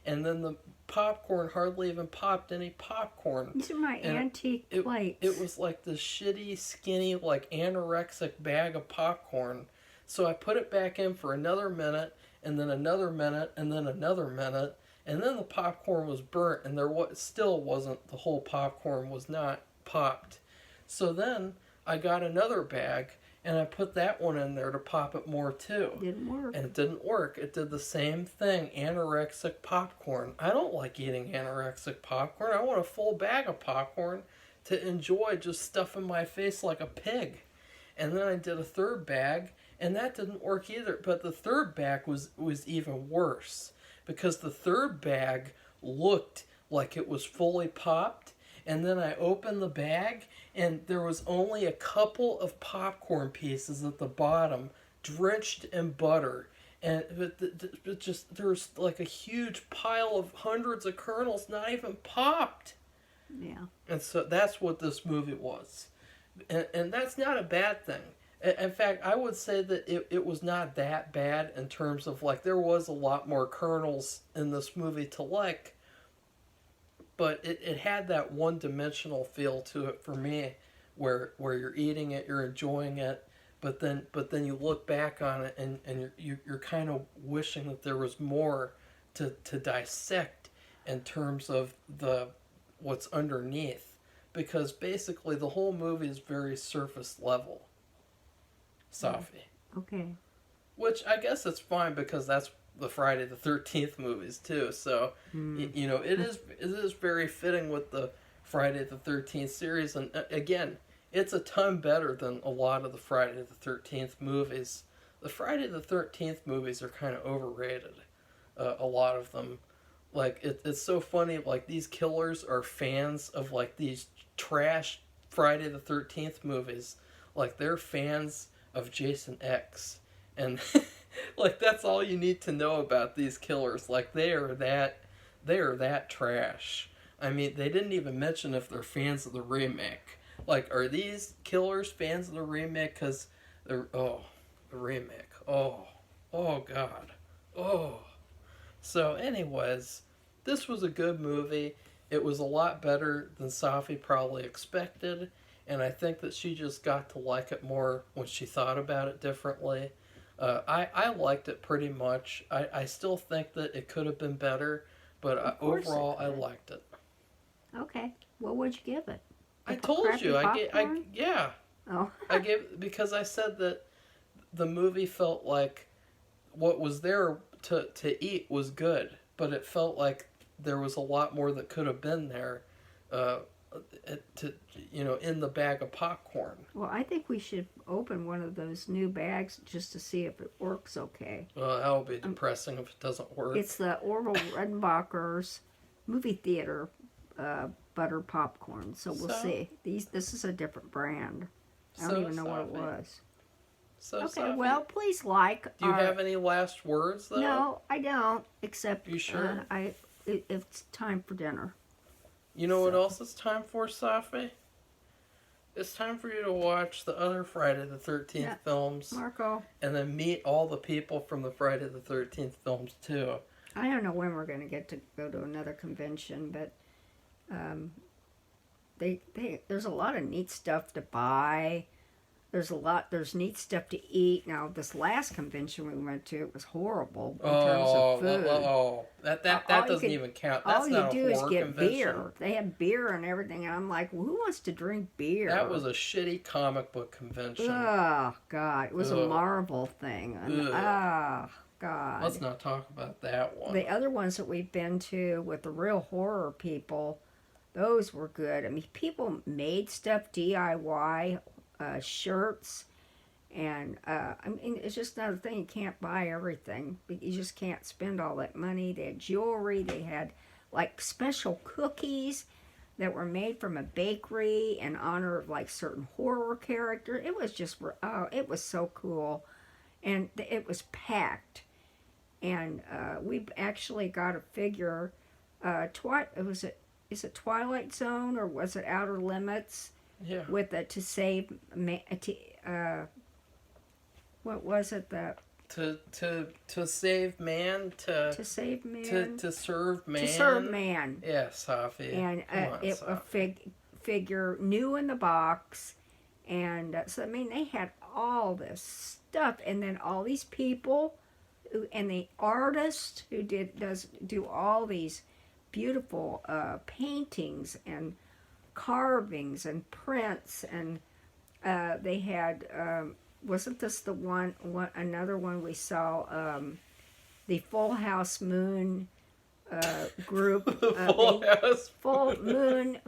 and then the popcorn hardly even popped any popcorn. These are my antique plates. It was like this shitty, skinny, like anorexic bag of popcorn. So I put it back in for another minute, and then another minute, and then another minute, and then the popcorn was burnt, and still wasn't, the whole popcorn was not popped. So then I got another bag, and I put that one in there to pop it more too. Didn't work. And it didn't work. It did the same thing. Anorexic popcorn. I don't like eating anorexic popcorn. I want a full bag of popcorn to enjoy just stuffing my face like a pig. And then I did a third bag, and that didn't work either. But the third bag was even worse, because the third bag looked like it was fully popped. And then I opened the bag, and there was only a couple of popcorn pieces at the bottom, drenched in butter. And but just there's like a huge pile of hundreds of kernels not even popped. Yeah. And so that's what this movie was. And that's not a bad thing. In fact, I would say that it was not that bad in terms of, like, there was a lot more kernels in this movie to like. But it had that one-dimensional feel to it for me, where you're eating it, you're enjoying it, but then you look back on it and you're kind of wishing that there was more to dissect in terms of what's underneath, because basically the whole movie is very surface level. Safi. Okay. Which I guess it's fine, because that's the Friday the 13th movies too, so you know, it is very fitting with the Friday the 13th series. And again, it's a ton better than a lot of the Friday the 13th movies. The Friday the 13th movies are kind of overrated, a lot of them. Like, it's so funny, like, these killers are fans of, like, these trash Friday the 13th movies. Like, they're fans of Jason X, and like, that's all you need to know about these killers. Like, they are that trash. I mean, they didn't even mention if they're fans of the remake. Like, are these killers fans of the remake? Because they're, the remake. Oh God. Oh. So anyways, this was a good movie. It was a lot better than Safi probably expected, and I think that she just got to like it more when she thought about it differently. I liked it pretty much. I still think that it could have been better, but overall I liked it. Okay. What would you give it? I told you. Yeah. Oh. I gave, because I said that the movie felt like what was there to eat was good, but it felt like there was a lot more that could have been there, in the bag of popcorn. Well, I think we should open one of those new bags just to see if it works okay. Well, that would be depressing if it doesn't work. It's the Orville Redenbacher's movie theater butter popcorn, so we'll see. This is a different brand. I don't even know what it was. So okay, Safi, well, please like. Do you have any last words, though? No, I don't. Except, you sure? It's time for dinner. You know what else it's time for, Safi? It's time for you to watch the other Friday the 13th films. Marco. And then meet all the people from the Friday the 13th films, too. I don't know when we're going to get to go to another convention, but there's a lot of neat stuff to buy. There's neat stuff to eat. Now, this last convention we went to, it was horrible in terms of food. That doesn't even count. That's all not you do is get convention. beer. They had beer and everything, and I'm like, well, who wants to drink beer? That was a shitty comic book convention. Oh, God. It was a Marvel thing. And, God. Let's not talk about that one. The other ones that we've been to with the real horror people, those were good. I mean, people made stuff, DIY, shirts, and I mean, it's just another thing. You can't buy everything. You just can't spend all that money. They had jewelry. They had like special cookies that were made from a bakery in honor of like certain horror character. It was just, oh, it was so cool, and it was packed. And we actually got a figure. Is it Twilight Zone or was it Outer Limits? Yeah. With it to save, what was it that? To save man, To save man. to serve man. To serve man. Yeah, Safi. And Come on, a figure new in the box, and so I mean they had all this stuff, and then all these people, and the artist who do all these beautiful paintings and carvings and prints, and they had wasn't this the another one we saw, the Full House Moon group, full moon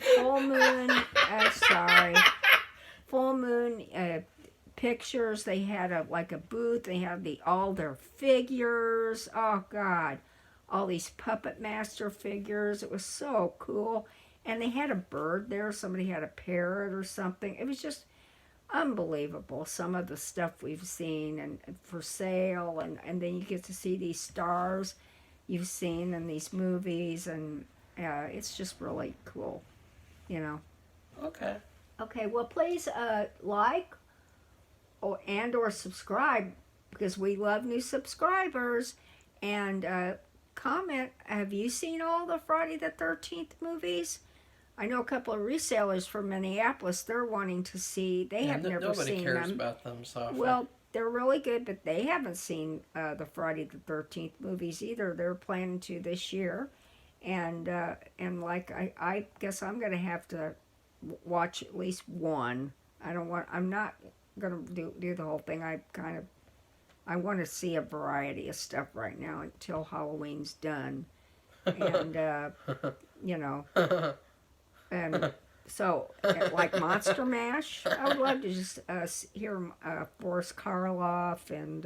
pictures. They had a booth. They had all their figures. Oh God, all these puppet master figures. It was so cool. And they had a bird there. Somebody had a parrot or something. It was just unbelievable, some of the stuff we've seen and for sale. And then you get to see these stars you've seen in these movies. And it's just really cool, you know. Okay. Okay, well, please like or subscribe, because we love new subscribers. And comment, have you seen all the Friday the 13th movies? I know a couple of resellers from Minneapolis, they're wanting to see. They have never nobody seen cares them. about them, Safi. Well, they're really good, but they haven't seen the Friday the 13th movies either. They're planning to this year. And like, I guess I'm going to have to watch at least one. I'm not going to do the whole thing. I want to see a variety of stuff right now until Halloween's done. And, you know, and so, like Monster Mash, I would love to just hear Boris Karloff, and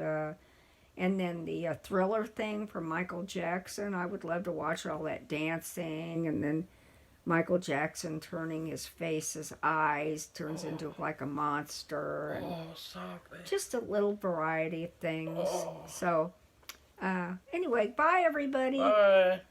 then the Thriller thing from Michael Jackson. I would love to watch all that dancing, and then Michael Jackson turning his eyes turns into like a monster. And just a little variety of things. So, anyway, bye everybody. Bye.